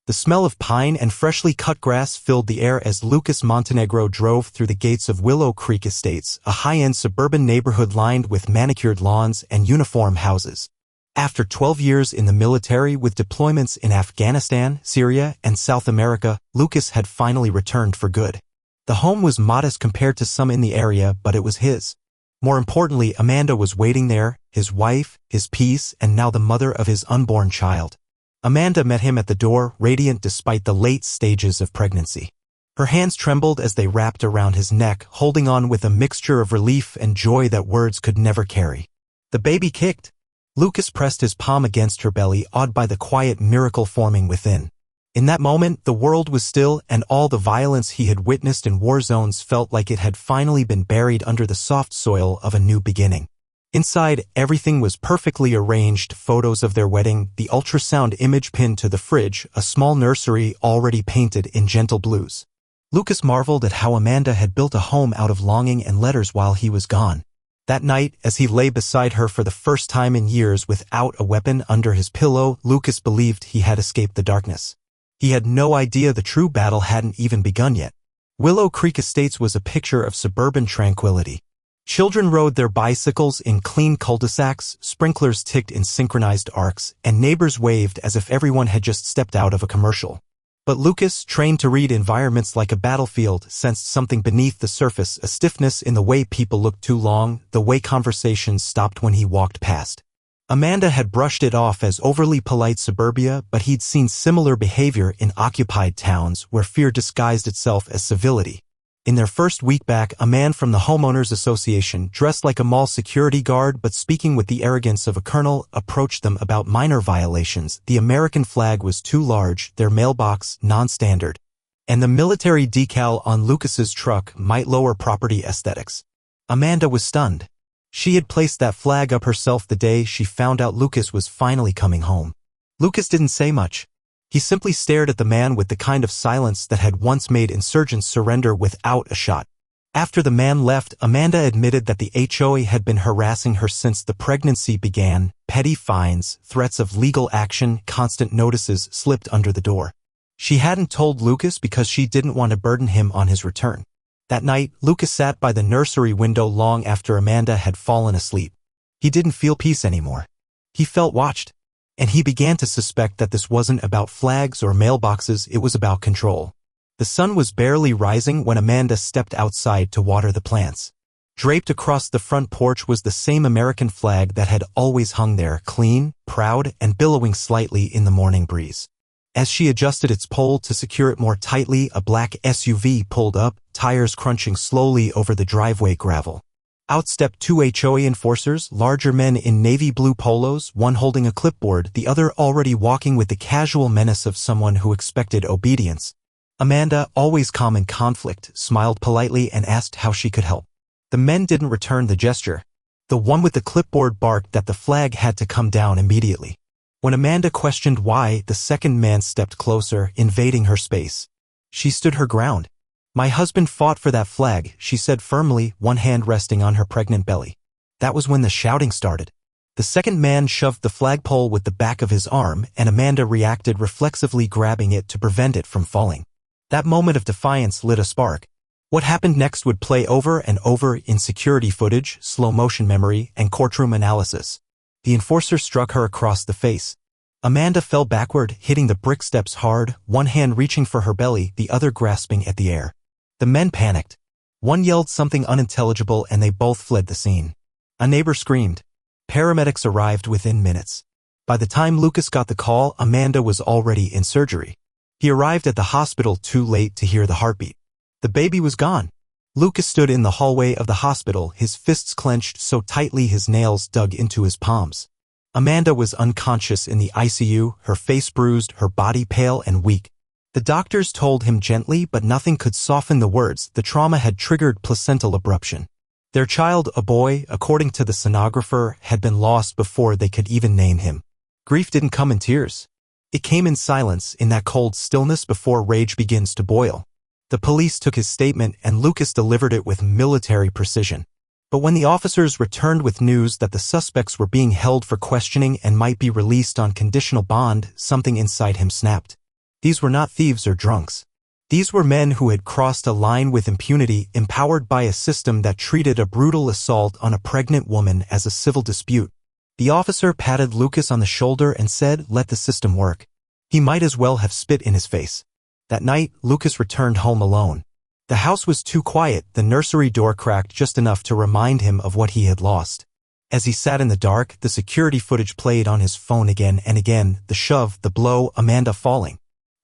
The smell of pine and freshly cut grass filled the air as Lucas Montenegro drove through the gates of Willow Creek Estates, a high-end suburban neighborhood lined with manicured lawns and uniform houses. After 12 years in the military with deployments in Afghanistan, Syria, and South America, Lucas had finally returned for good. The home was modest compared to some in the area, but it was his. More importantly, Amanda was waiting there, his wife, his peace, and now the mother of his unborn child. Amanda met him at the door, radiant despite the late stages of pregnancy. Her hands trembled as they wrapped around his neck, holding on with a mixture of relief and joy that words could never carry. The baby kicked. Lucas pressed his palm against her belly, awed by the quiet miracle forming within. In that moment, the world was still, and all the violence he had witnessed in war zones felt like it had finally been buried under the soft soil of a new beginning. Inside, everything was perfectly arranged: photos of their wedding, the ultrasound image pinned to the fridge, a small nursery already painted in gentle blues. Lucas marveled at how Amanda had built a home out of longing and letters while he was gone. That night, as he lay beside her for the first time in years without a weapon under his pillow, Lucas believed he had escaped the darkness. He had no idea the true battle hadn't even begun yet. Willow Creek Estates was a picture of suburban tranquility. Children rode their bicycles in clean cul-de-sacs, sprinklers ticked in synchronized arcs, and neighbors waved as if everyone had just stepped out of a commercial. But Lucas, trained to read environments like a battlefield, sensed something beneath the surface, a stiffness in the way people looked too long, the way conversations stopped when he walked past. Amanda had brushed it off as overly polite suburbia, but he'd seen similar behavior in occupied towns where fear disguised itself as civility. In their first week back, a man from the Homeowners Association, dressed like a mall security guard but speaking with the arrogance of a colonel, approached them about minor violations. The American flag was too large, their mailbox non-standard, and the military decal on Lucas's truck might lower property aesthetics. Amanda was stunned. She had placed that flag up herself the day she found out Lucas was finally coming home. Lucas didn't say much. He simply stared at the man with the kind of silence that had once made insurgents surrender without a shot. After the man left, Amanda admitted that the HOA had been harassing her since the pregnancy began. Petty fines, threats of legal action, constant notices slipped under the door. She hadn't told Lucas because she didn't want to burden him on his return. That night, Lucas sat by the nursery window long after Amanda had fallen asleep. He didn't feel peace anymore. He felt watched. And he began to suspect that this wasn't about flags or mailboxes, it was about control. The sun was barely rising when Amanda stepped outside to water the plants. Draped across the front porch was the same American flag that had always hung there, clean, proud, and billowing slightly in the morning breeze. As she adjusted its pole to secure it more tightly, a black SUV pulled up, tires crunching slowly over the driveway gravel. Out stepped two HOA enforcers, larger men in navy blue polos, one holding a clipboard, the other already walking with the casual menace of someone who expected obedience. Amanda, always calm in conflict, smiled politely and asked how she could help. The men didn't return the gesture. The one with the clipboard barked that the flag had to come down immediately. When Amanda questioned why, the second man stepped closer, invading her space. She stood her ground. "My husband fought for that flag," she said firmly, one hand resting on her pregnant belly. That was when the shouting started. The second man shoved the flagpole with the back of his arm, and Amanda reacted, reflexively grabbing it to prevent it from falling. That moment of defiance lit a spark. What happened next would play over and over in security footage, slow-motion memory, and courtroom analysis. The enforcer struck her across the face. Amanda fell backward, hitting the brick steps hard, one hand reaching for her belly, the other grasping at the air. The men panicked. One yelled something unintelligible and they both fled the scene. A neighbor screamed. Paramedics arrived within minutes. By the time Lucas got the call, Amanda was already in surgery. He arrived at the hospital too late to hear the heartbeat. The baby was gone. Lucas stood in the hallway of the hospital, his fists clenched so tightly his nails dug into his palms. Amanda was unconscious in the ICU, her face bruised, her body pale and weak. The doctors told him gently, but nothing could soften the words. The trauma had triggered placental abruption. Their child, a boy, according to the sonographer, had been lost before they could even name him. Grief didn't come in tears. It came in silence, in that cold stillness before rage begins to boil. The police took his statement and Lucas delivered it with military precision. But when the officers returned with news that the suspects were being held for questioning and might be released on conditional bond, something inside him snapped. These were not thieves or drunks. These were men who had crossed a line with impunity, empowered by a system that treated a brutal assault on a pregnant woman as a civil dispute. The officer patted Lucas on the shoulder and said, "Let the system work." He might as well have spit in his face. That night, Lucas returned home alone. The house was too quiet, the nursery door cracked just enough to remind him of what he had lost. As he sat in the dark, the security footage played on his phone again and again, the shove, the blow, Amanda falling.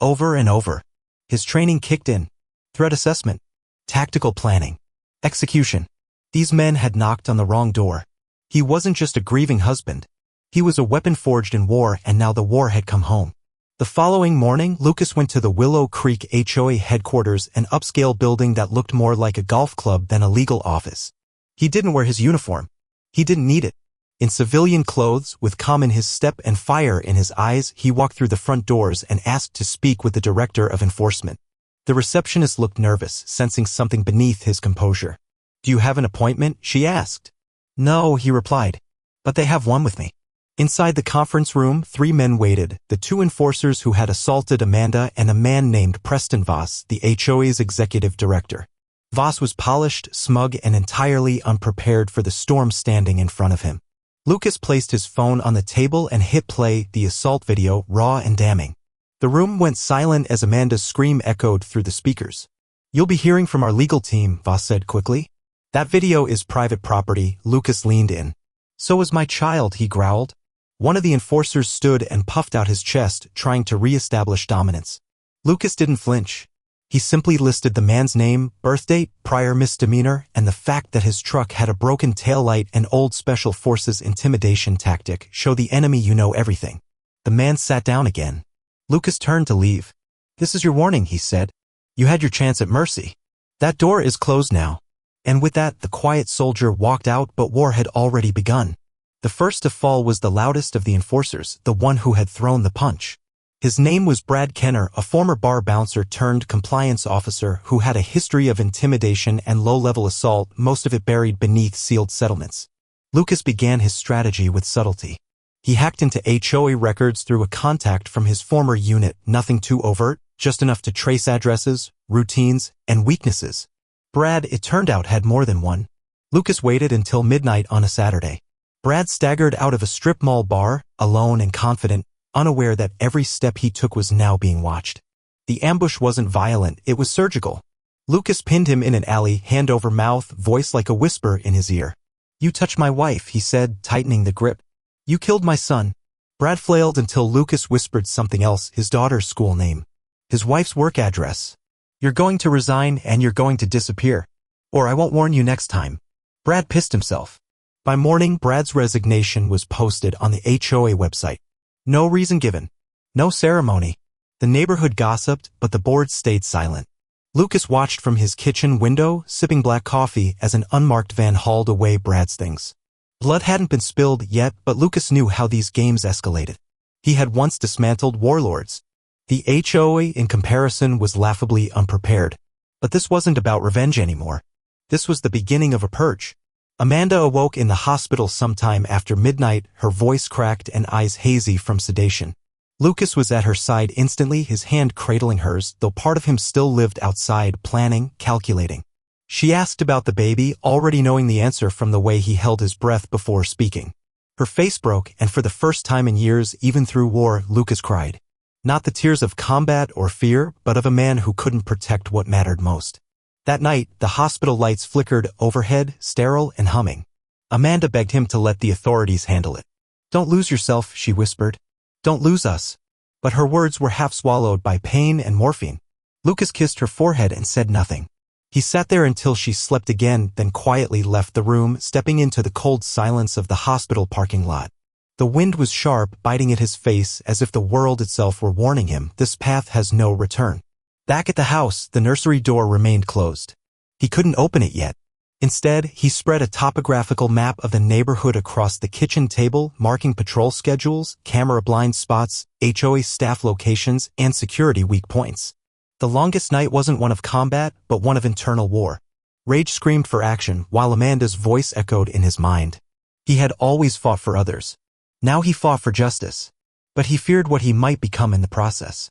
Over and over. His training kicked in. Threat assessment. Tactical planning. Execution. These men had knocked on the wrong door. He wasn't just a grieving husband. He was a weapon forged in war, and now the war had come home. The following morning, Lucas went to the Willow Creek HOA headquarters, an upscale building that looked more like a golf club than a legal office. He didn't wear his uniform. He didn't need it. In civilian clothes, with calm in his step and fire in his eyes, he walked through the front doors and asked to speak with the director of enforcement. The receptionist looked nervous, sensing something beneath his composure. "Do you have an appointment?" she asked. "No," he replied. "But they have one with me." Inside the conference room, 3 men waited, the 2 enforcers who had assaulted Amanda and a man named Preston Voss, the HOA's executive director. Voss was polished, smug, and entirely unprepared for the storm standing in front of him. Lucas placed his phone on the table and hit play, the assault video, raw and damning. The room went silent as Amanda's scream echoed through the speakers. "You'll be hearing from our legal team," Voss said quickly. "That video is private property." Lucas leaned in. "So is my child," he growled. One of the enforcers stood and puffed out his chest, trying to re-establish dominance. Lucas didn't flinch. He simply listed the man's name, birthdate, prior misdemeanor, and the fact that his truck had a broken taillight and old Special Forces intimidation tactic. "Show the enemy you know everything." The man sat down again. Lucas turned to leave. "This is your warning," he said. "You had your chance at mercy. That door is closed now." And with that, the quiet soldier walked out, but war had already begun. The first to fall was the loudest of the enforcers, the one who had thrown the punch. His name was Brad Kenner, a former bar bouncer turned compliance officer who had a history of intimidation and low-level assault, most of it buried beneath sealed settlements. Lucas began his strategy with subtlety. He hacked into HOA records through a contact from his former unit, nothing too overt, just enough to trace addresses, routines, and weaknesses. Brad, it turned out, had more than one. Lucas waited until midnight on a Saturday. Brad staggered out of a strip mall bar, alone and confident, unaware that every step he took was now being watched. The ambush wasn't violent, it was surgical. Lucas pinned him in an alley, hand over mouth, voice like a whisper in his ear. "You touched my wife," he said, tightening the grip. "You killed my son." Brad flailed until Lucas whispered something else, his daughter's school name, his wife's work address. "You're going to resign and you're going to disappear. Or I won't warn you next time." Brad pissed himself. By morning, Brad's resignation was posted on the HOA website. No reason given. No ceremony. The neighborhood gossiped, but the board stayed silent. Lucas watched from his kitchen window, sipping black coffee as an unmarked van hauled away Brad's things. Blood hadn't been spilled yet, but Lucas knew how these games escalated. He had once dismantled warlords. The HOA, in comparison, was laughably unprepared. But this wasn't about revenge anymore. This was the beginning of a purge. Amanda awoke in the hospital sometime after midnight, her voice cracked and eyes hazy from sedation. Lucas was at her side instantly, his hand cradling hers, though part of him still lived outside, planning, calculating. She asked about the baby, already knowing the answer from the way he held his breath before speaking. Her face broke, and for the first time in years, even through war, Lucas cried. Not the tears of combat or fear, but of a man who couldn't protect what mattered most. That night, the hospital lights flickered overhead, sterile and humming. Amanda begged him to let the authorities handle it. "Don't lose yourself," she whispered. "Don't lose us." But her words were half swallowed by pain and morphine. Lucas kissed her forehead and said nothing. He sat there until she slept again, then quietly left the room, stepping into the cold silence of the hospital parking lot. The wind was sharp, biting at his face as if the world itself were warning him, this path has no return. Back at the house, the nursery door remained closed. He couldn't open it yet. Instead, he spread a topographical map of the neighborhood across the kitchen table, marking patrol schedules, camera blind spots, HOA staff locations, and security weak points. The longest night wasn't one of combat, but one of internal war. Rage screamed for action, while Amanda's voice echoed in his mind. He had always fought for others. Now he fought for justice. But he feared what he might become in the process.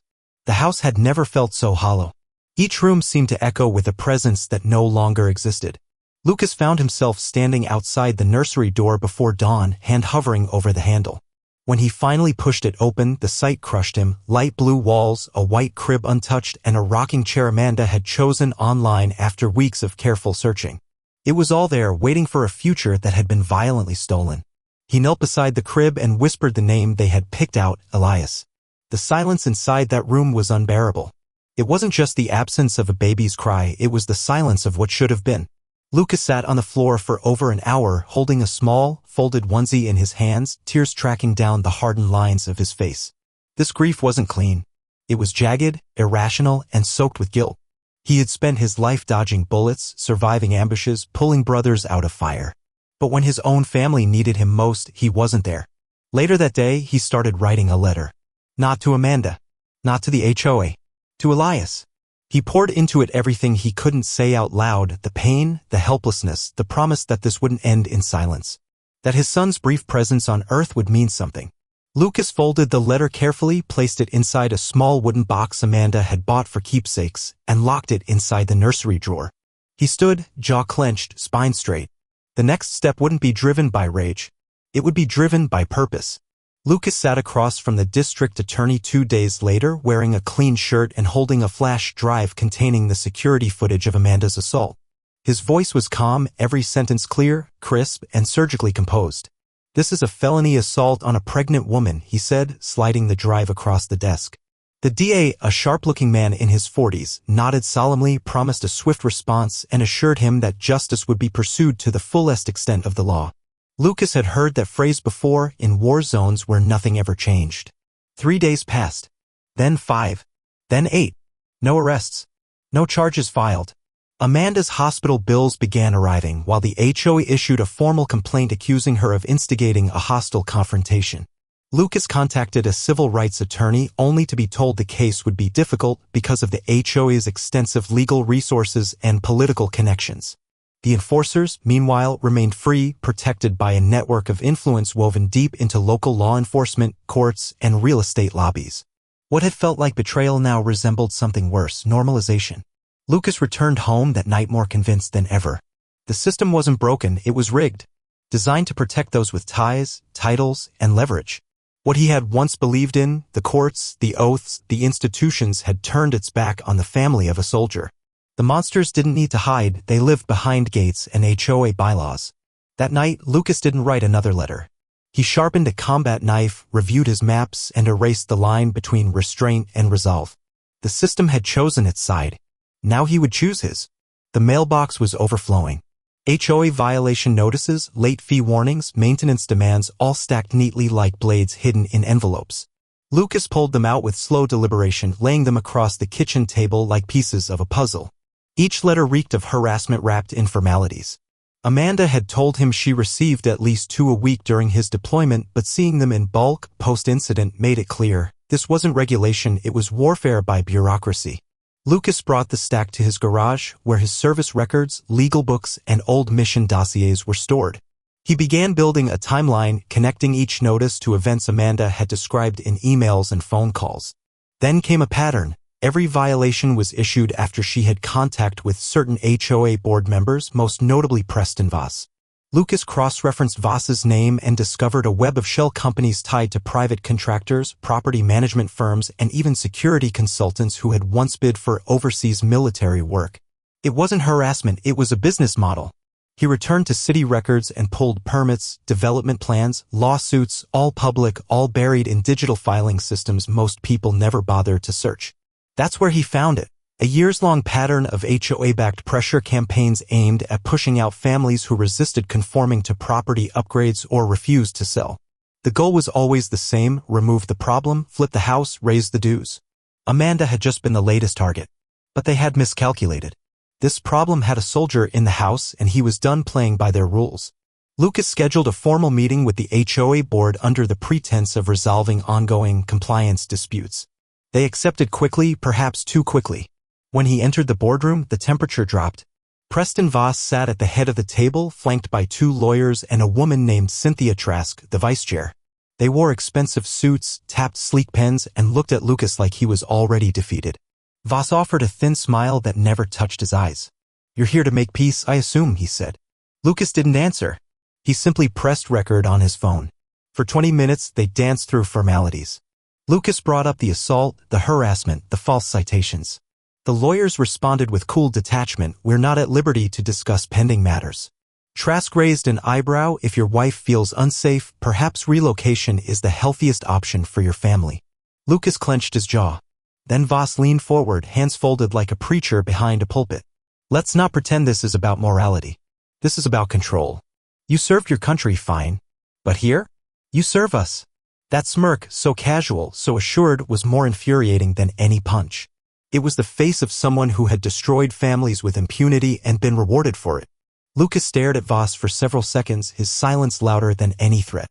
The house had never felt so hollow. Each room seemed to echo with a presence that no longer existed. Lucas found himself standing outside the nursery door before dawn, hand hovering over the handle. When he finally pushed it open, the sight crushed him. Light blue walls, a white crib untouched, and a rocking chair Amanda had chosen online after weeks of careful searching. It was all there, waiting for a future that had been violently stolen. He knelt beside the crib and whispered the name they had picked out, Elias. The silence inside that room was unbearable. It wasn't just the absence of a baby's cry, it was the silence of what should have been. Lucas sat on the floor for over an hour, holding a small, folded onesie in his hands, tears tracking down the hardened lines of his face. This grief wasn't clean. It was jagged, irrational, and soaked with guilt. He had spent his life dodging bullets, surviving ambushes, pulling brothers out of fire. But when his own family needed him most, he wasn't there. Later that day, he started writing a letter. Not to Amanda. Not to the HOA. To Elias. He poured into it everything he couldn't say out loud, the pain, the helplessness, the promise that this wouldn't end in silence. That his son's brief presence on Earth would mean something. Lucas folded the letter carefully, placed it inside a small wooden box Amanda had bought for keepsakes, and locked it inside the nursery drawer. He stood, jaw clenched, spine straight. The next step wouldn't be driven by rage. It would be driven by purpose. Lucas sat across from the district attorney 2 days later, wearing a clean shirt and holding a flash drive containing the security footage of Amanda's assault. His voice was calm, every sentence clear, crisp, and surgically composed. "This is a felony assault on a pregnant woman," he said, sliding the drive across the desk. The DA, a sharp-looking man in his 40s, nodded solemnly, promised a swift response, and assured him that justice would be pursued to the fullest extent of the law. Lucas had heard that phrase before, in war zones where nothing ever changed. 3 days passed. Then 5. Then 8. No arrests. No charges filed. Amanda's hospital bills began arriving while the HOA issued a formal complaint accusing her of instigating a hostile confrontation. Lucas contacted a civil rights attorney only to be told the case would be difficult because of the HOA's extensive legal resources and political connections. The enforcers, meanwhile, remained free, protected by a network of influence woven deep into local law enforcement, courts, and real estate lobbies. What had felt like betrayal now resembled something worse, normalization. Lucas returned home that night more convinced than ever. The system wasn't broken, it was rigged. Designed to protect those with ties, titles, and leverage. What he had once believed in, the courts, the oaths, the institutions, had turned its back on the family of a soldier. The monsters didn't need to hide, they lived behind gates and HOA bylaws. That night, Lucas didn't write another letter. He sharpened a combat knife, reviewed his maps, and erased the line between restraint and resolve. The system had chosen its side. Now he would choose his. The mailbox was overflowing. HOA violation notices, late fee warnings, maintenance demands, all stacked neatly like blades hidden in envelopes. Lucas pulled them out with slow deliberation, laying them across the kitchen table like pieces of a puzzle. Each letter reeked of harassment wrapped in formalities. Amanda had told him she received at least 2 a week during his deployment, but seeing them in bulk, post-incident, made it clear. This wasn't regulation, it was warfare by bureaucracy. Lucas brought the stack to his garage, where his service records, legal books, and old mission dossiers were stored. He began building a timeline, connecting each notice to events Amanda had described in emails and phone calls. Then came a pattern. Every violation was issued after she had contact with certain HOA board members, most notably Preston Voss. Lucas cross-referenced Voss's name and discovered a web of shell companies tied to private contractors, property management firms, and even security consultants who had once bid for overseas military work. It wasn't harassment, it was a business model. He returned to city records and pulled permits, development plans, lawsuits, all public, all buried in digital filing systems most people never bothered to search. That's where he found it. A years-long pattern of HOA-backed pressure campaigns aimed at pushing out families who resisted conforming to property upgrades or refused to sell. The goal was always the same: remove the problem, flip the house, raise the dues. Amanda had just been the latest target. But they had miscalculated. This problem had a soldier in the house, and he was done playing by their rules. Lucas scheduled a formal meeting with the HOA board under the pretense of resolving ongoing compliance disputes. They accepted quickly, perhaps too quickly. When he entered the boardroom, the temperature dropped. Preston Voss sat at the head of the table, flanked by 2 lawyers and a woman named Cynthia Trask, the vice chair. They wore expensive suits, tapped sleek pens, and looked at Lucas like he was already defeated. Voss offered a thin smile that never touched his eyes. "You're here to make peace, I assume," he said. Lucas didn't answer. He simply pressed record on his phone. For 20 minutes, they danced through formalities. Lucas brought up the assault, the harassment, the false citations. The lawyers responded with cool detachment. "We're not at liberty to discuss pending matters." Trask raised an eyebrow. "If your wife feels unsafe, perhaps relocation is the healthiest option for your family." Lucas clenched his jaw. Then Voss leaned forward, hands folded like a preacher behind a pulpit. "Let's not pretend this is about morality. This is about control. You served your country fine. But here? You serve us." That smirk, so casual, so assured, was more infuriating than any punch. It was the face of someone who had destroyed families with impunity and been rewarded for it. Lucas stared at Voss for several seconds, his silence louder than any threat.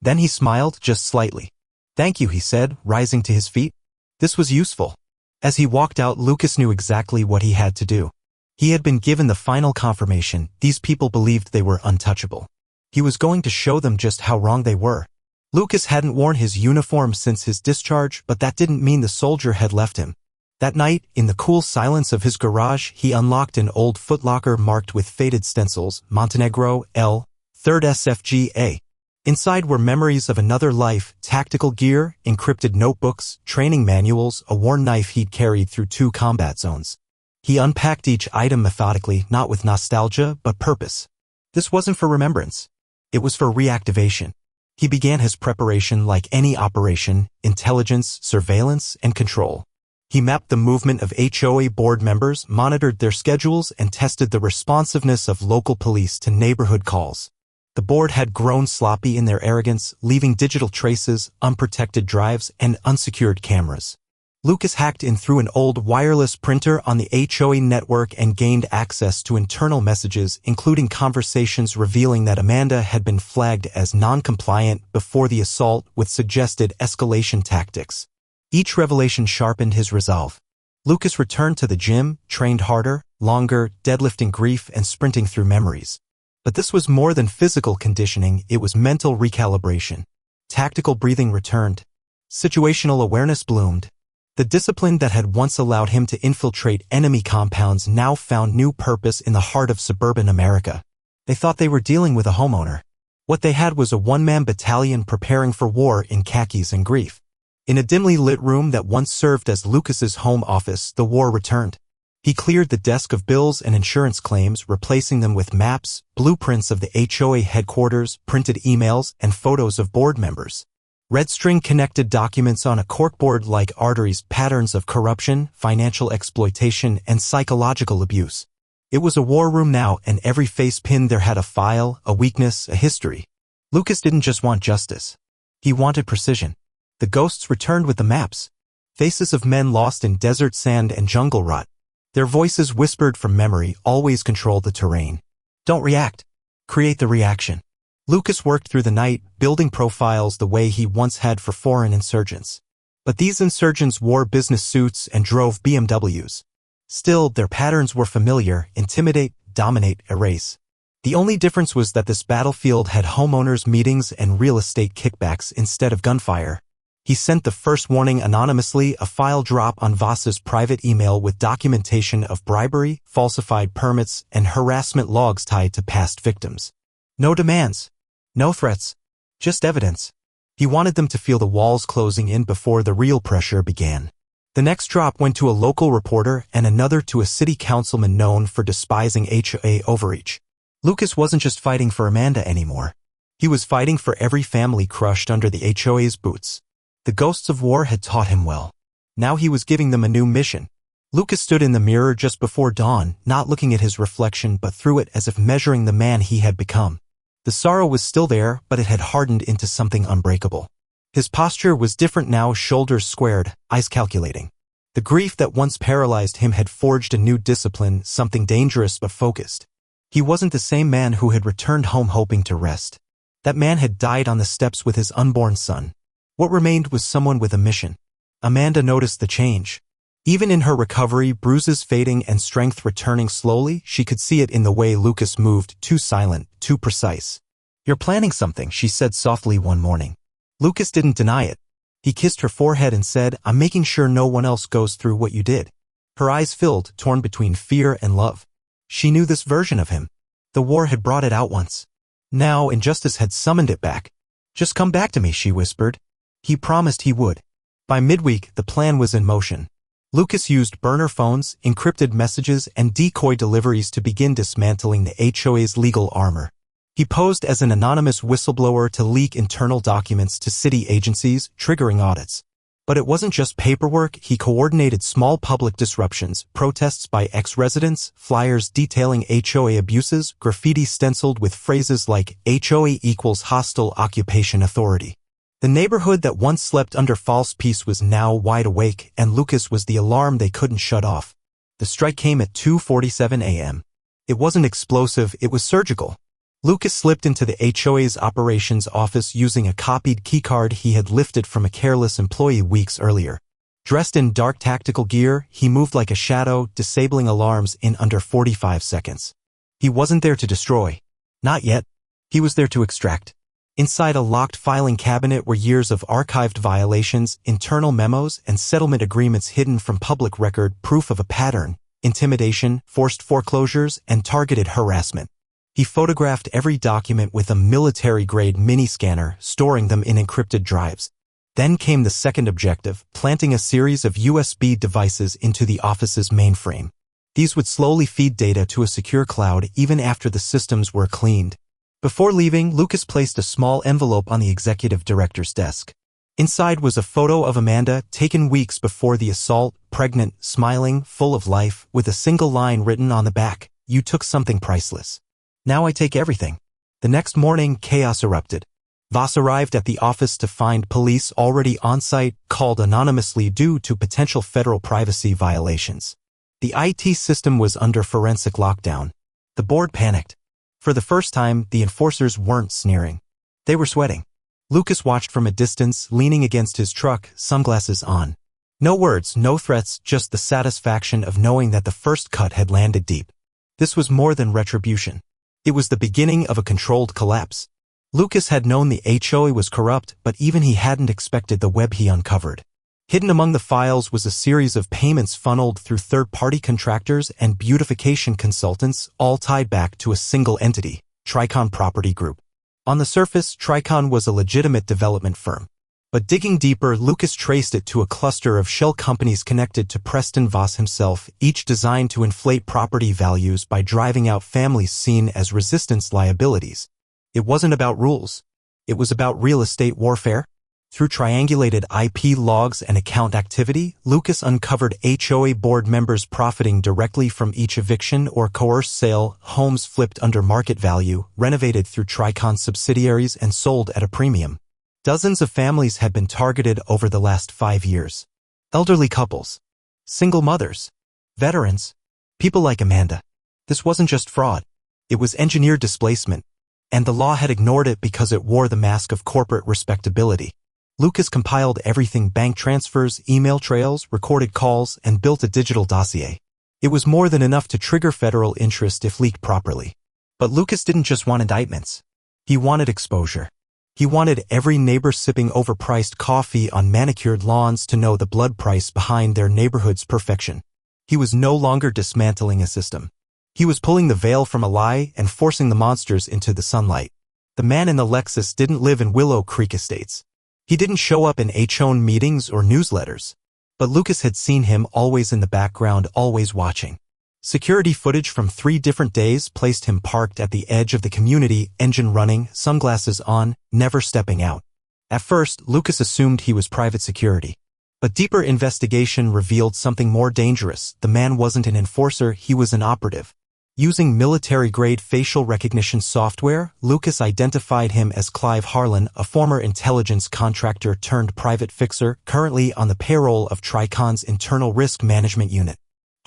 Then he smiled, just slightly. "Thank you," he said, rising to his feet. This was useful. As he walked out, Lucas knew exactly what he had to do. He had been given the final confirmation. These people believed they were untouchable. He was going to show them just how wrong they were. Lucas hadn't worn his uniform since his discharge, but that didn't mean the soldier had left him. That night, in the cool silence of his garage, he unlocked an old footlocker marked with faded stencils, Montenegro, L, 3rd SFGA. Inside were memories of another life, tactical gear, encrypted notebooks, training manuals, a worn knife he'd carried through 2 combat zones. He unpacked each item methodically, not with nostalgia, but purpose. This wasn't for remembrance. It was for reactivation. He began his preparation like any operation: intelligence, surveillance, and control. He mapped the movement of HOA board members, monitored their schedules, and tested the responsiveness of local police to neighborhood calls. The board had grown sloppy in their arrogance, leaving digital traces, unprotected drives, and unsecured cameras. Lucas hacked in through an old wireless printer on the HOA network and gained access to internal messages, including conversations revealing that Amanda had been flagged as non-compliant before the assault with suggested escalation tactics. Each revelation sharpened his resolve. Lucas returned to the gym, trained harder, longer, deadlifting grief and sprinting through memories. But this was more than physical conditioning, it was mental recalibration. Tactical breathing returned. Situational awareness bloomed. The discipline that had once allowed him to infiltrate enemy compounds now found new purpose in the heart of suburban America. They thought they were dealing with a homeowner. What they had was a one-man battalion preparing for war in khakis and grief. In a dimly lit room that once served as Lucas's home office, the war returned. He cleared the desk of bills and insurance claims, replacing them with maps, blueprints of the HOA headquarters, printed emails, and photos of board members. Red string connected documents on a corkboard like arteries, patterns of corruption, financial exploitation, and psychological abuse. It was a war room now, and every face pinned there had a file, a weakness, a history. Lucas didn't just want justice. He wanted precision. The ghosts returned with the maps. Faces of men lost in desert sand and jungle rot. Their voices whispered from memory, always control the terrain. Don't react. Create the reaction. Lucas worked through the night, building profiles the way he once had for foreign insurgents. But these insurgents wore business suits and drove BMWs. Still, their patterns were familiar: intimidate, dominate, erase. The only difference was that this battlefield had homeowners' meetings and real estate kickbacks instead of gunfire. He sent the first warning anonymously, a file drop on Voss's private email with documentation of bribery, falsified permits, and harassment logs tied to past victims. No demands. No threats. Just evidence. He wanted them to feel the walls closing in before the real pressure began. The next drop went to a local reporter and another to a city councilman known for despising HOA overreach. Lucas wasn't just fighting for Amanda anymore. He was fighting for every family crushed under the HOA's boots. The ghosts of war had taught him well. Now he was giving them a new mission. Lucas stood in the mirror just before dawn, not looking at his reflection but through it as if measuring the man he had become. The sorrow was still there, but it had hardened into something unbreakable. His posture was different now, shoulders squared, eyes calculating. The grief that once paralyzed him had forged a new discipline, something dangerous but focused. He wasn't the same man who had returned home hoping to rest. That man had died on the steps with his unborn son. What remained was someone with a mission. Amanda noticed the change. Even in her recovery, bruises fading and strength returning slowly, she could see it in the way Lucas moved, too silent, too precise. "You're planning something," she said softly one morning. Lucas didn't deny it. He kissed her forehead and said, "I'm making sure no one else goes through what you did." Her eyes filled, torn between fear and love. She knew this version of him. The war had brought it out once. Now injustice had summoned it back. "Just come back to me," she whispered. He promised he would. By midweek, the plan was in motion. Lucas used burner phones, encrypted messages, and decoy deliveries to begin dismantling the HOA's legal armor. He posed as an anonymous whistleblower to leak internal documents to city agencies, triggering audits. But it wasn't just paperwork. He coordinated small public disruptions, protests by ex-residents, flyers detailing HOA abuses, graffiti stenciled with phrases like HOA equals hostile occupation authority. The neighborhood that once slept under false peace was now wide awake, and Lucas was the alarm they couldn't shut off. The strike came at 2:47 a.m. It wasn't explosive, it was surgical. Lucas slipped into the HOA's operations office using a copied keycard he had lifted from a careless employee weeks earlier. Dressed in dark tactical gear, he moved like a shadow, disabling alarms in under 45 seconds. He wasn't there to destroy. Not yet. He was there to extract. Inside a locked filing cabinet were years of archived violations, internal memos, and settlement agreements hidden from public record, proof of a pattern: intimidation, forced foreclosures, and targeted harassment. He photographed every document with a military-grade mini-scanner, storing them in encrypted drives. Then came the second objective, planting a series of USB devices into the office's mainframe. These would slowly feed data to a secure cloud even after the systems were cleaned. Before leaving, Lucas placed a small envelope on the executive director's desk. Inside was a photo of Amanda, taken weeks before the assault, pregnant, smiling, full of life, with a single line written on the back: "You took something priceless. Now I take everything." The next morning, chaos erupted. Voss arrived at the office to find police already on site, called anonymously due to potential federal privacy violations. The IT system was under forensic lockdown. The board panicked. For the first time, the enforcers weren't sneering. They were sweating. Lucas watched from a distance, leaning against his truck, sunglasses on. No words, no threats, just the satisfaction of knowing that the first cut had landed deep. This was more than retribution. It was the beginning of a controlled collapse. Lucas had known the HOA was corrupt, but even he hadn't expected the web he uncovered. Hidden among the files was a series of payments funneled through third-party contractors and beautification consultants, all tied back to a single entity, Tricon Property Group. On the surface, Tricon was a legitimate development firm. But digging deeper, Lucas traced it to a cluster of shell companies connected to Preston Voss himself, each designed to inflate property values by driving out families seen as resistance liabilities. It wasn't about rules. It was about real estate warfare. Through triangulated IP logs and account activity, Lucas uncovered HOA board members profiting directly from each eviction or coerced sale, homes flipped under market value, renovated through Tricon subsidiaries and sold at a premium. Dozens of families had been targeted over the last 5 years. Elderly couples, single mothers, veterans, people like Amanda. This wasn't just fraud. It was engineered displacement. And the law had ignored it because it wore the mask of corporate respectability. Lucas compiled everything: bank transfers, email trails, recorded calls, and built a digital dossier. It was more than enough to trigger federal interest if leaked properly. But Lucas didn't just want indictments. He wanted exposure. He wanted every neighbor sipping overpriced coffee on manicured lawns to know the blood price behind their neighborhood's perfection. He was no longer dismantling a system. He was pulling the veil from a lie and forcing the monsters into the sunlight. The man in the Lexus didn't live in Willow Creek Estates. He didn't show up in HOA meetings or newsletters. But Lucas had seen him, always in the background, always watching. Security footage from 3 different days placed him parked at the edge of the community, engine running, sunglasses on, never stepping out. At first, Lucas assumed he was private security. But deeper investigation revealed something more dangerous. The man wasn't an enforcer, he was an operative. Using military-grade facial recognition software, Lucas identified him as Clive Harlan, a former intelligence contractor turned private fixer, currently on the payroll of Tricon's internal risk management unit.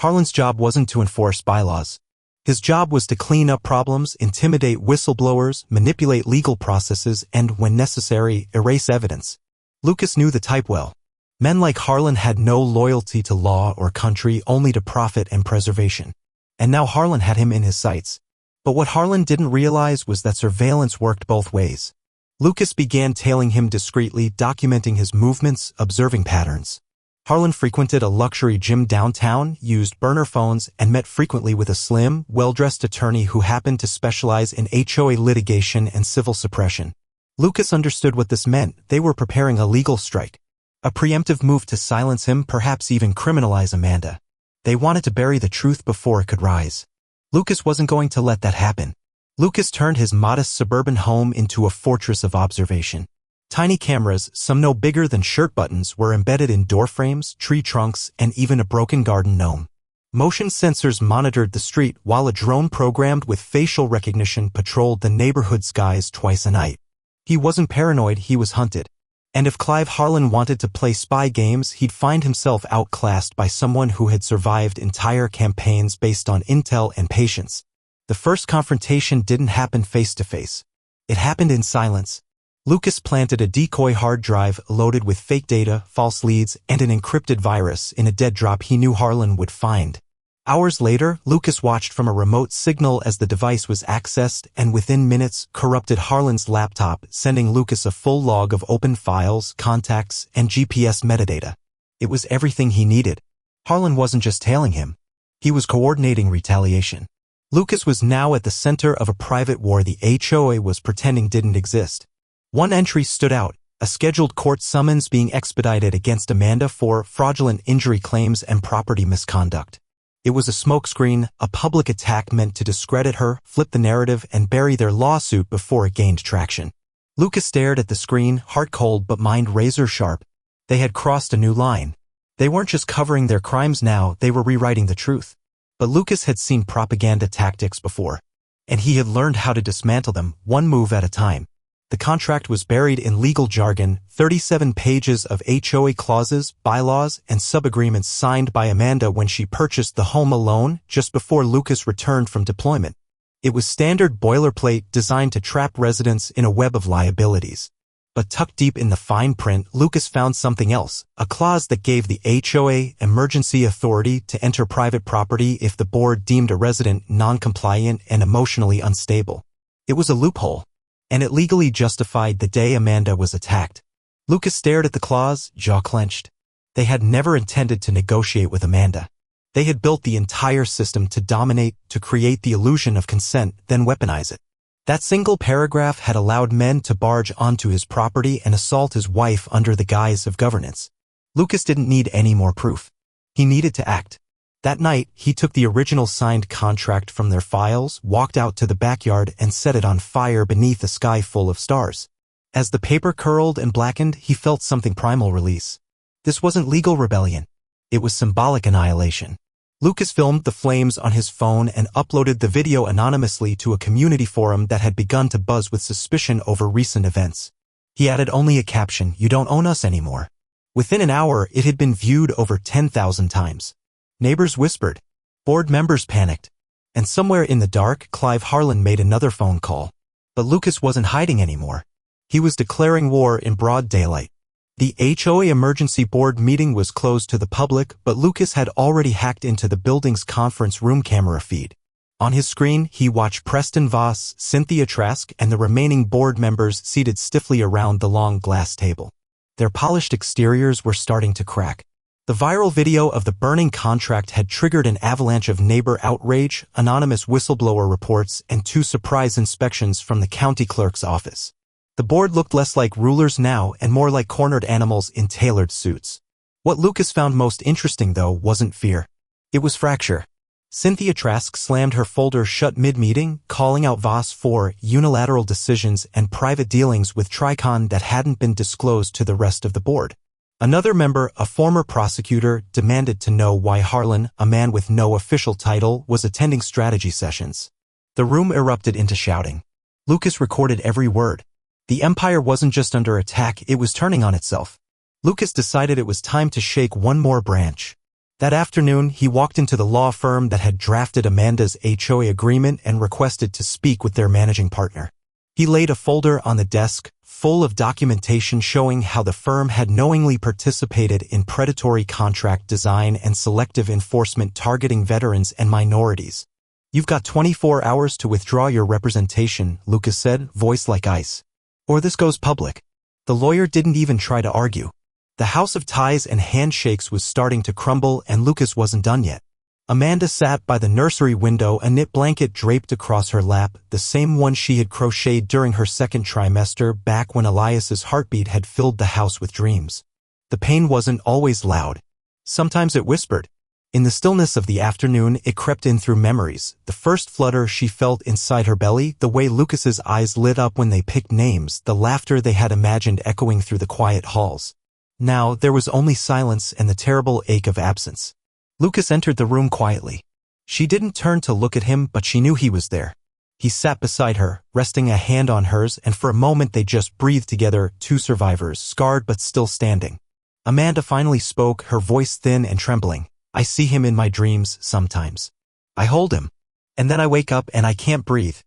Harlan's job wasn't to enforce bylaws. His job was to clean up problems, intimidate whistleblowers, manipulate legal processes, and, when necessary, erase evidence. Lucas knew the type well. Men like Harlan had no loyalty to law or country, only to profit and preservation. And now Harlan had him in his sights. But what Harlan didn't realize was that surveillance worked both ways. Lucas began tailing him discreetly, documenting his movements, observing patterns. Harlan frequented a luxury gym downtown, used burner phones, and met frequently with a slim, well-dressed attorney who happened to specialize in HOA litigation and civil suppression. Lucas understood what this meant. They were preparing a legal strike. A preemptive move to silence him, perhaps even criminalize Amanda. They wanted to bury the truth before it could rise. Lucas wasn't going to let that happen. Lucas turned his modest suburban home into a fortress of observation. Tiny cameras, some no bigger than shirt buttons, were embedded in door frames, tree trunks, and even a broken garden gnome. Motion sensors monitored the street, while a drone programmed with facial recognition patrolled the neighborhood skies twice a night. He wasn't paranoid, he was hunted. And if Clive Harlan wanted to play spy games, he'd find himself outclassed by someone who had survived entire campaigns based on intel and patience. The first confrontation didn't happen face-to-face. It happened in silence. Lucas planted a decoy hard drive loaded with fake data, false leads, and an encrypted virus in a dead drop he knew Harlan would find. Hours later, Lucas watched from a remote signal as the device was accessed and within minutes corrupted Harlan's laptop, sending Lucas a full log of open files, contacts, and GPS metadata. It was everything he needed. Harlan wasn't just tailing him. He was coordinating retaliation. Lucas was now at the center of a private war the HOA was pretending didn't exist. One entry stood out, a scheduled court summons being expedited against Amanda for fraudulent injury claims and property misconduct. It was a smokescreen, a public attack meant to discredit her, flip the narrative, and bury their lawsuit before it gained traction. Lucas stared at the screen, heart cold but mind razor sharp. They had crossed a new line. They weren't just covering their crimes now, they were rewriting the truth. But Lucas had seen propaganda tactics before, and he had learned how to dismantle them, one move at a time. The contract was buried in legal jargon, 37 pages of HOA clauses, bylaws, and sub-agreements signed by Amanda when she purchased the home alone just before Lucas returned from deployment. It was standard boilerplate designed to trap residents in a web of liabilities. But tucked deep in the fine print, Lucas found something else, a clause that gave the HOA emergency authority to enter private property if the board deemed a resident non-compliant and emotionally unstable. It was a loophole, and it legally justified the day Amanda was attacked. Lucas stared at the clause, jaw clenched. They had never intended to negotiate with Amanda. They had built the entire system to dominate, to create the illusion of consent, then weaponize it. That single paragraph had allowed men to barge onto his property and assault his wife under the guise of governance. Lucas didn't need any more proof. He needed to act. That night, he took the original signed contract from their files, walked out to the backyard, and set it on fire beneath a sky full of stars. As the paper curled and blackened, he felt something primal release. This wasn't legal rebellion. It was symbolic annihilation. Lucas filmed the flames on his phone and uploaded the video anonymously to a community forum that had begun to buzz with suspicion over recent events. He added only a caption, "You don't own us anymore." Within an hour, it had been viewed over 10,000 times. Neighbors whispered. Board members panicked. And somewhere in the dark, Clive Harlan made another phone call. But Lucas wasn't hiding anymore. He was declaring war in broad daylight. The HOA emergency board meeting was closed to the public, but Lucas had already hacked into the building's conference room camera feed. On his screen, he watched Preston Voss, Cynthia Trask, and the remaining board members seated stiffly around the long glass table. Their polished exteriors were starting to crack. The viral video of the burning contract had triggered an avalanche of neighbor outrage, anonymous whistleblower reports, and 2 surprise inspections from the county clerk's office. The board looked less like rulers now and more like cornered animals in tailored suits. What Lucas found most interesting, though, wasn't fear. It was fracture. Cynthia Trask slammed her folder shut mid-meeting, calling out Voss for unilateral decisions and private dealings with Tricon that hadn't been disclosed to the rest of the board. Another member, a former prosecutor, demanded to know why Harlan, a man with no official title, was attending strategy sessions. The room erupted into shouting. Lucas recorded every word. The empire wasn't just under attack, it was turning on itself. Lucas decided it was time to shake one more branch. That afternoon, he walked into the law firm that had drafted Amanda's HOA agreement and requested to speak with their managing partner. He laid a folder on the desk, full of documentation showing how the firm had knowingly participated in predatory contract design and selective enforcement targeting veterans and minorities. "You've got 24 hours to withdraw your representation," Lucas said, voice like ice. or this goes public. The lawyer didn't even try to argue. The house of ties and handshakes was starting to crumble and Lucas wasn't done yet. Amanda sat by the nursery window, a knit blanket draped across her lap, the same one she had crocheted during her second trimester back when Elias's heartbeat had filled the house with dreams. The pain wasn't always loud. Sometimes it whispered. In the stillness of the afternoon, it crept in through memories, the first flutter she felt inside her belly, the way Lucas's eyes lit up when they picked names, the laughter they had imagined echoing through the quiet halls. Now, there was only silence and the terrible ache of absence. Lucas entered the room quietly. She didn't turn to look at him, but she knew he was there. He sat beside her, resting a hand on hers, and for a moment they just breathed together, two survivors, scarred but still standing. Amanda finally spoke, her voice thin and trembling. I see him in my dreams sometimes. I hold him. And then I wake up and I can't breathe.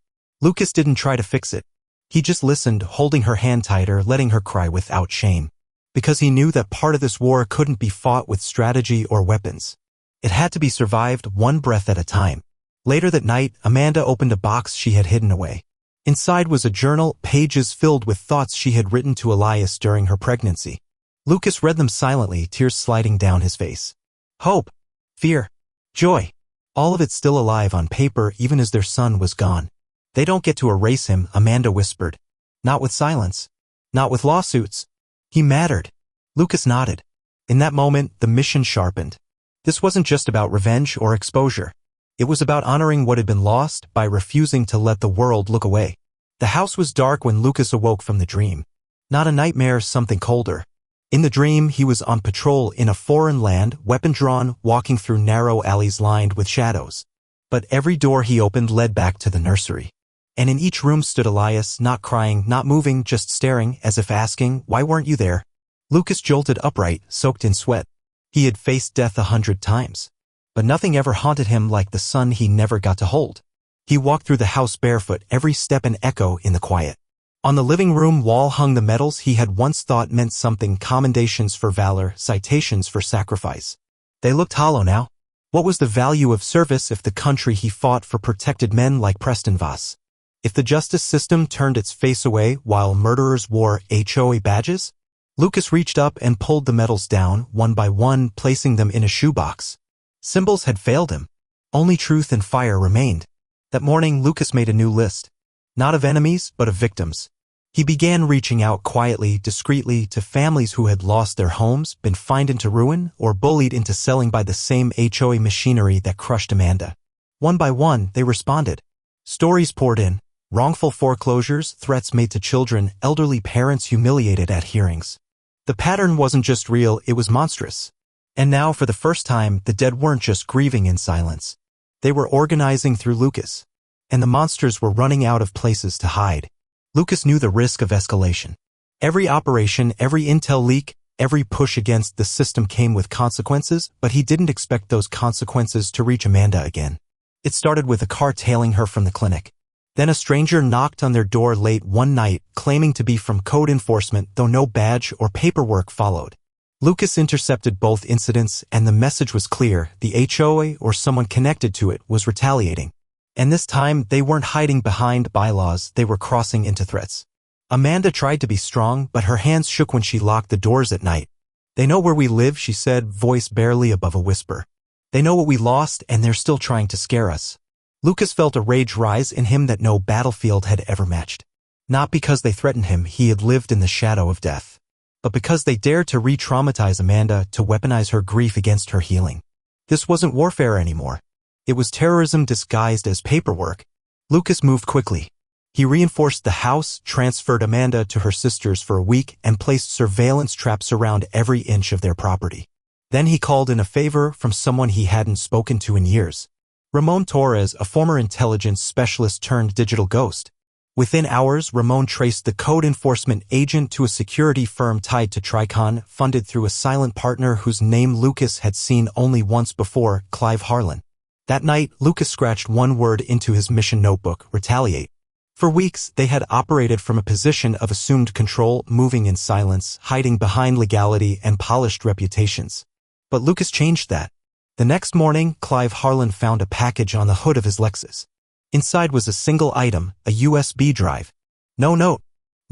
Lucas didn't try to fix it. He just listened, holding her hand tighter, letting her cry without shame. Because he knew that part of this war couldn't be fought with strategy or weapons. It had to be survived one breath at a time. Later that night, Amanda opened a box she had hidden away. Inside was a journal, pages filled with thoughts she had written to Elias during her pregnancy. Lucas read them silently, tears sliding down his face. Hope, fear, joy. All of it still alive on paper even as their son was gone. They don't get to erase him, Amanda whispered. Not with silence. Not with lawsuits. He mattered. Lucas nodded. In that moment, the mission sharpened. This wasn't just about revenge or exposure. It was about honoring what had been lost by refusing to let the world look away. The house was dark when Lucas awoke from the dream. Not a nightmare, something colder. In the dream, he was on patrol in a foreign land, weapon drawn, walking through narrow alleys lined with shadows. But every door he opened led back to the nursery. And in each room stood Elias, not crying, not moving, just staring, as if asking, why weren't you there? Lucas jolted upright, soaked in sweat. He had faced death 100 times. But nothing ever haunted him like the son he never got to hold. He walked through the house barefoot, every step an echo in the quiet. On the living room wall hung the medals he had once thought meant something, commendations for valor, citations for sacrifice. They looked hollow now. What was the value of service if the country he fought for protected men like Preston Voss? If the justice system turned its face away while murderers wore HOA badges? Lucas reached up and pulled the medals down, one by one, placing them in a shoebox. Symbols had failed him. Only truth and fire remained. That morning, Lucas made a new list. Not of enemies, but of victims. He began reaching out quietly, discreetly, to families who had lost their homes, been fined into ruin, or bullied into selling by the same HOA machinery that crushed Amanda. One by one, they responded. Stories poured in. Wrongful foreclosures, threats made to children, elderly parents humiliated at hearings. The pattern wasn't just real, it was monstrous. And now, for the first time, the dead weren't just grieving in silence. They were organizing through Lucas. And the monsters were running out of places to hide. Lucas knew the risk of escalation. Every operation, every intel leak, every push against the system came with consequences, but he didn't expect those consequences to reach Amanda again. It started with a car tailing her from the clinic. Then a stranger knocked on their door late one night, claiming to be from code enforcement, though no badge or paperwork followed. Lucas intercepted both incidents, and the message was clear: the HOA or someone connected to it was retaliating. And this time, they weren't hiding behind bylaws, they were crossing into threats. Amanda tried to be strong, but her hands shook when she locked the doors at night. They know where we live, she said, voice barely above a whisper. They know what we lost, and they're still trying to scare us. Lucas felt a rage rise in him that no battlefield had ever matched. Not because they threatened him, he had lived in the shadow of death. But because they dared to re-traumatize Amanda, to weaponize her grief against her healing. This wasn't warfare anymore. It was terrorism disguised as paperwork. Lucas moved quickly. He reinforced the house, transferred Amanda to her sister's for a week, and placed surveillance traps around every inch of their property. Then he called in a favor from someone he hadn't spoken to in years. Ramon Torres, a former intelligence specialist turned digital ghost. Within hours, Ramon traced the code enforcement agent to a security firm tied to Tricon, funded through a silent partner whose name Lucas had seen only once before, Clive Harlan. That night, Lucas scratched one word into his mission notebook: retaliate. For weeks, they had operated from a position of assumed control, moving in silence, hiding behind legality and polished reputations. But Lucas changed that. The next morning, Clive Harlan found a package on the hood of his Lexus. Inside was a single item, a USB drive. No note.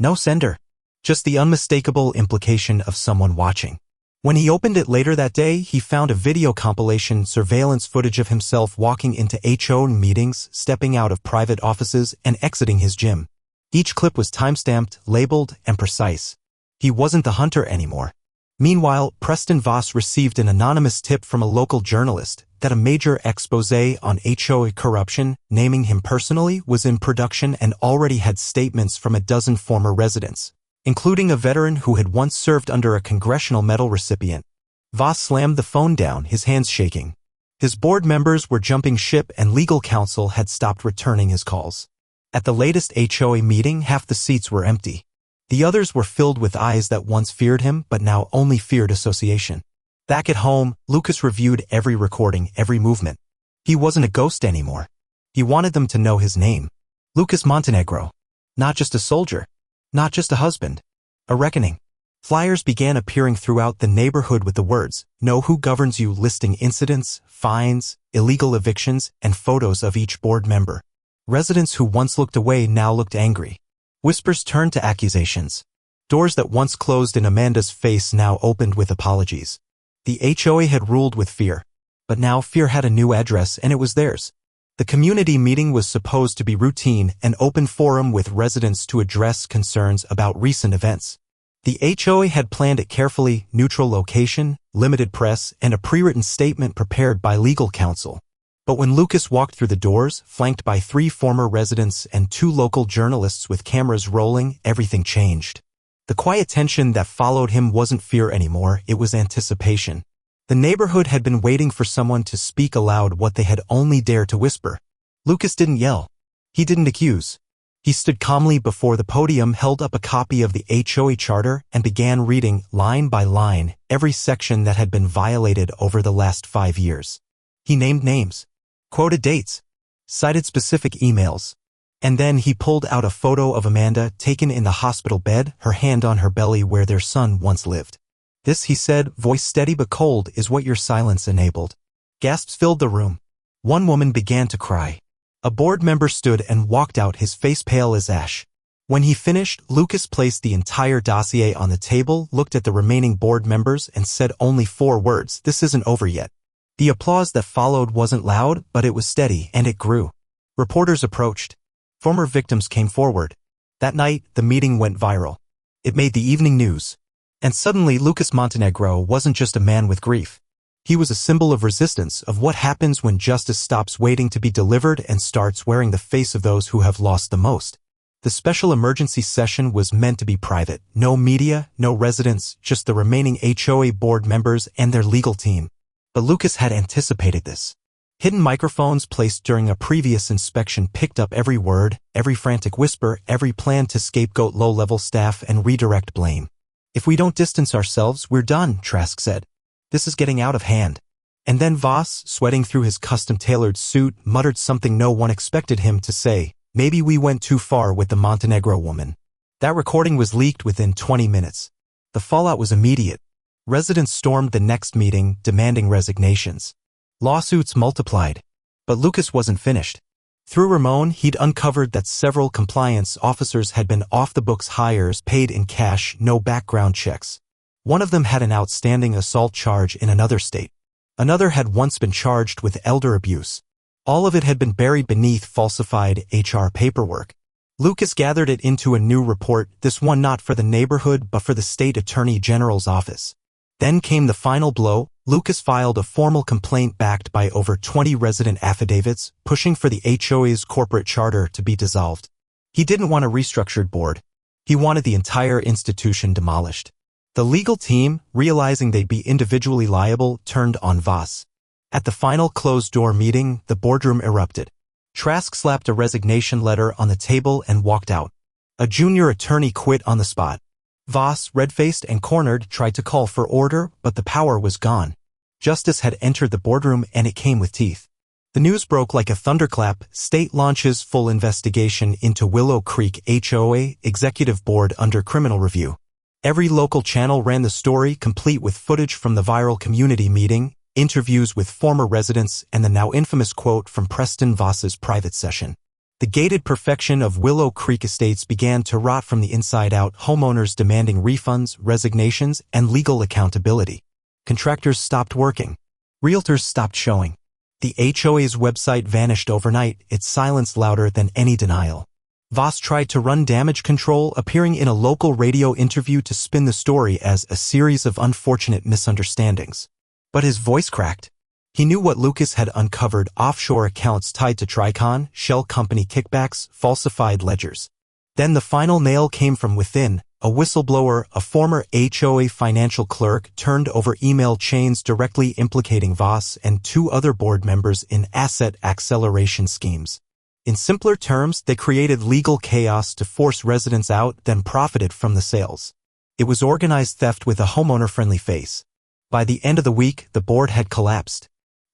No sender. Just the unmistakable implication of someone watching. When he opened it later that day, he found a video compilation surveillance footage of himself walking into HOA meetings, stepping out of private offices, and exiting his gym. Each clip was timestamped, labeled, and precise. He wasn't the hunter anymore. Meanwhile, Preston Voss received an anonymous tip from a local journalist that a major exposé on HOA corruption, naming him personally, was in production and already had statements from a dozen former residents, including a veteran who had once served under a congressional medal recipient. Voss slammed the phone down, his hands shaking. His board members were jumping ship and legal counsel had stopped returning his calls. At the latest HOA meeting, half the seats were empty. The others were filled with eyes that once feared him but now only feared association. Back at home, Lucas reviewed every recording, every movement. He wasn't a ghost anymore. He wanted them to know his name. Lucas Montenegro. Not just a soldier. Not just a husband. A reckoning. Flyers began appearing throughout the neighborhood with the words, "Know who governs you," listing incidents, fines, illegal evictions, and photos of each board member. Residents who once looked away now looked angry. Whispers turned to accusations. Doors that once closed in Amanda's face now opened with apologies. The HOA had ruled with fear. But now fear had a new address and it was theirs. The community meeting was supposed to be routine, an open forum with residents to address concerns about recent events. The HOA had planned it carefully, neutral location, limited press, and a pre-written statement prepared by legal counsel. But when Lucas walked through the doors, flanked by 3 former residents and 2 local journalists with cameras rolling, everything changed. The quiet tension that followed him wasn't fear anymore, it was anticipation. The neighborhood had been waiting for someone to speak aloud what they had only dared to whisper. Lucas didn't yell. He didn't accuse. He stood calmly before the podium, held up a copy of the HOA charter, and began reading, line by line, every section that had been violated over the last 5 years. He named names, quoted dates, cited specific emails. And then he pulled out a photo of Amanda taken in the hospital bed, her hand on her belly where their son once lived. "This," he said, voice steady but cold, "is what your silence enabled." Gasps filled the room. One woman began to cry. A board member stood and walked out, his face pale as ash. When he finished, Lucas placed the entire dossier on the table, looked at the remaining board members, and said only 4 words, "This isn't over yet." The applause that followed wasn't loud, but it was steady, and it grew. Reporters approached. Former victims came forward. That night, the meeting went viral. It made the evening news. And suddenly, Lucas Montenegro wasn't just a man with grief. He was a symbol of resistance, of what happens when justice stops waiting to be delivered and starts wearing the face of those who have lost the most. The special emergency session was meant to be private. No media, no residents, just the remaining HOA board members and their legal team. But Lucas had anticipated this. Hidden microphones placed during a previous inspection picked up every word, every frantic whisper, every plan to scapegoat low-level staff and redirect blame. "If we don't distance ourselves, we're done," Trask said. "This is getting out of hand." And then Voss, sweating through his custom-tailored suit, muttered something no one expected him to say. "Maybe we went too far with the Montenegro woman." That recording was leaked within 20 minutes. The fallout was immediate. Residents stormed the next meeting, demanding resignations. Lawsuits multiplied. But Lucas wasn't finished. Through Ramon, he'd uncovered that several compliance officers had been off-the-books hires, paid in cash, no background checks. One of them had an outstanding assault charge in another state. Another had once been charged with elder abuse. All of it had been buried beneath falsified HR paperwork. Lucas gathered it into a new report, this one not for the neighborhood but for the state attorney general's office. Then came the final blow. Lucas filed a formal complaint backed by over 20 resident affidavits, pushing for the HOA's corporate charter to be dissolved. He didn't want a restructured board. He wanted the entire institution demolished. The legal team, realizing they'd be individually liable, turned on Voss. At the final closed-door meeting, the boardroom erupted. Trask slapped a resignation letter on the table and walked out. A junior attorney quit on the spot. Voss, red-faced and cornered, tried to call for order, but the power was gone. Justice had entered the boardroom and it came with teeth. The news broke like a thunderclap. State launches full investigation into Willow Creek HOA executive board under criminal review. Every local channel ran the story, complete with footage from the viral community meeting, interviews with former residents, and the now infamous quote from Preston Voss's private session. The gated perfection of Willow Creek Estates began to rot from the inside out, homeowners demanding refunds, resignations, and legal accountability. Contractors stopped working. Realtors stopped showing. The HOA's website vanished overnight, its silence louder than any denial. Voss tried to run damage control, appearing in a local radio interview to spin the story as a series of unfortunate misunderstandings. But his voice cracked. He knew what Lucas had uncovered: offshore accounts tied to Tricon, shell company kickbacks, falsified ledgers. Then the final nail came from within. A whistleblower, a former HOA financial clerk, turned over email chains directly implicating Voss and 2 other board members in asset acceleration schemes. In simpler terms, they created legal chaos to force residents out, then profited from the sales. It was organized theft with a homeowner-friendly face. By the end of the week, the board had collapsed.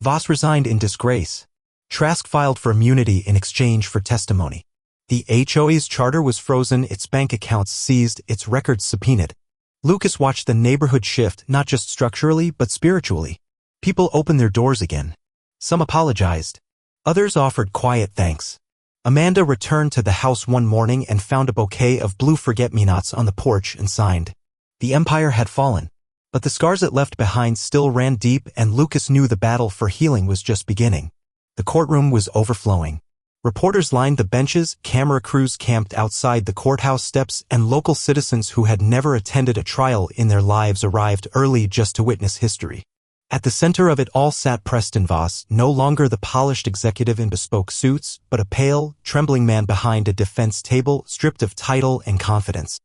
Voss resigned in disgrace. Trask filed for immunity in exchange for testimony. The HOA's charter was frozen, its bank accounts seized, its records subpoenaed. Lucas watched the neighborhood shift, not just structurally but spiritually. People opened their doors again. Some apologized. Others offered quiet thanks. Amanda returned to the house one morning and found a bouquet of blue forget-me-nots on the porch and signed. The empire had fallen. But the scars it left behind still ran deep, and Lucas knew the battle for healing was just beginning. The courtroom was overflowing. Reporters lined the benches, camera crews camped outside the courthouse steps, and local citizens who had never attended a trial in their lives arrived early just to witness history. At the center of it all sat Preston Voss, no longer the polished executive in bespoke suits, but a pale, trembling man behind a defense table, stripped of title and confidence.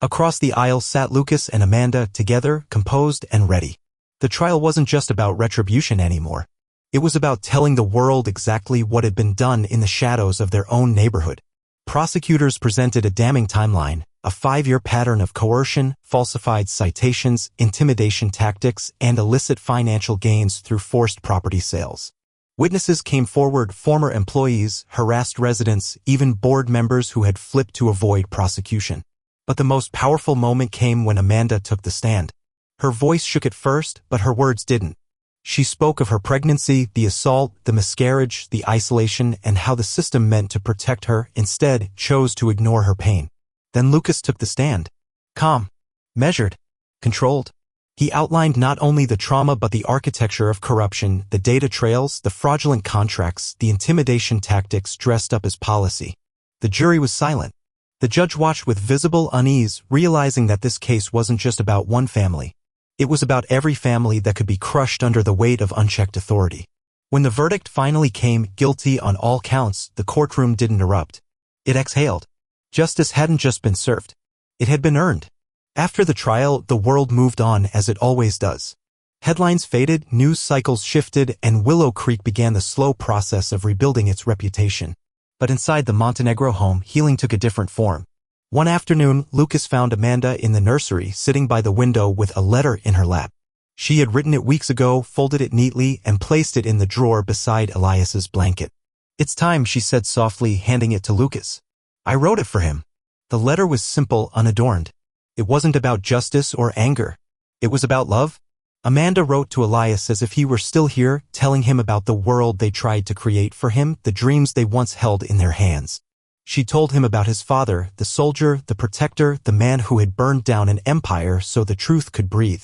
Across the aisle sat Lucas and Amanda, together, composed and ready. The trial wasn't just about retribution anymore. It was about telling the world exactly what had been done in the shadows of their own neighborhood. Prosecutors presented a damning timeline, a 5-year pattern of coercion, falsified citations, intimidation tactics, and illicit financial gains through forced property sales. Witnesses came forward: former employees, harassed residents, even board members who had flipped to avoid prosecution. But the most powerful moment came when Amanda took the stand. Her voice shook at first, but her words didn't. She spoke of her pregnancy, the assault, the miscarriage, the isolation, and how the system meant to protect her, instead chose to ignore her pain. Then Lucas took the stand. Calm, measured, controlled. He outlined not only the trauma but the architecture of corruption, the data trails, the fraudulent contracts, the intimidation tactics dressed up as policy. The jury was silent. The judge watched with visible unease, realizing that this case wasn't just about one family. It was about every family that could be crushed under the weight of unchecked authority. When the verdict finally came, guilty on all counts, the courtroom didn't erupt. It exhaled. Justice hadn't just been served. It had been earned. After the trial, the world moved on as it always does. Headlines faded, news cycles shifted, and Willow Creek began the slow process of rebuilding its reputation. But inside the Montenegro home, healing took a different form. One afternoon, Lucas found Amanda in the nursery, sitting by the window with a letter in her lap. She had written it weeks ago, folded it neatly, and placed it in the drawer beside Elias's blanket. "It's time," she said softly, handing it to Lucas. "I wrote it for him." The letter was simple, unadorned. It wasn't about justice or anger. It was about love. Amanda wrote to Elias as if he were still here, telling him about the world they tried to create for him, the dreams they once held in their hands. She told him about his father, the soldier, the protector, the man who had burned down an empire so the truth could breathe.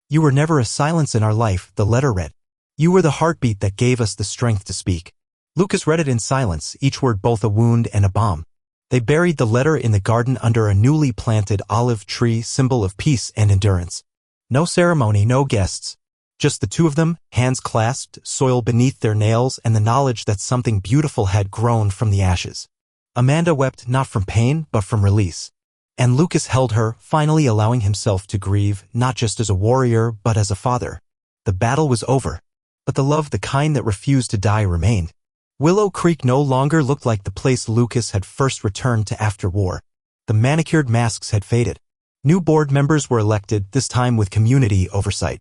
"You were never a silence in our life," the letter read. "You were the heartbeat that gave us the strength to speak." Lucas read it in silence, each word both a wound and a balm. They buried the letter in the garden under a newly planted olive tree, symbol of peace and endurance. No ceremony, no guests. Just the two of them, hands clasped, soil beneath their nails, and the knowledge that something beautiful had grown from the ashes. Amanda wept not from pain, but from release. And Lucas held her, finally allowing himself to grieve, not just as a warrior, but as a father. The battle was over. But the love, the kind that refused to die, remained. Willow Creek no longer looked like the place Lucas had first returned to after war. The manicured masks had faded. New board members were elected, this time with community oversight.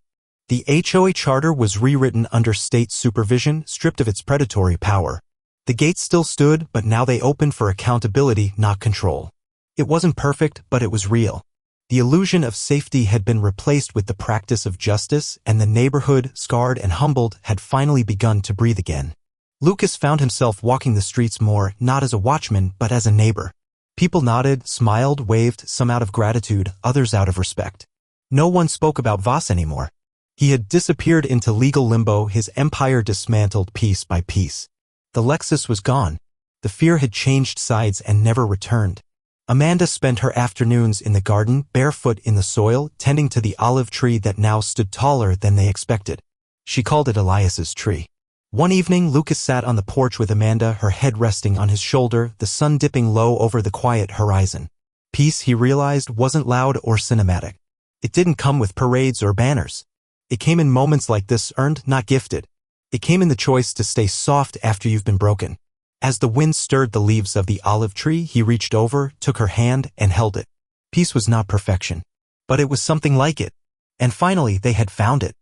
The HOA charter was rewritten under state supervision, stripped of its predatory power. The gates still stood, but now they opened for accountability, not control. It wasn't perfect, but it was real. The illusion of safety had been replaced with the practice of justice, and the neighborhood, scarred and humbled, had finally begun to breathe again. Lucas found himself walking the streets more, not as a watchman, but as a neighbor. People nodded, smiled, waved, some out of gratitude, others out of respect. No one spoke about Voss anymore. He had disappeared into legal limbo, his empire dismantled piece by piece. The Lexus was gone. The fear had changed sides and never returned. Amanda spent her afternoons in the garden, barefoot in the soil, tending to the olive tree that now stood taller than they expected. She called it Elias's tree. One evening, Lucas sat on the porch with Amanda, her head resting on his shoulder, the sun dipping low over the quiet horizon. Peace, he realized, wasn't loud or cinematic. It didn't come with parades or banners. It came in moments like this, earned, not gifted. It came in the choice to stay soft after you've been broken. As the wind stirred the leaves of the olive tree, he reached over, took her hand, and held it. Peace was not perfection, but it was something like it. And finally, they had found it.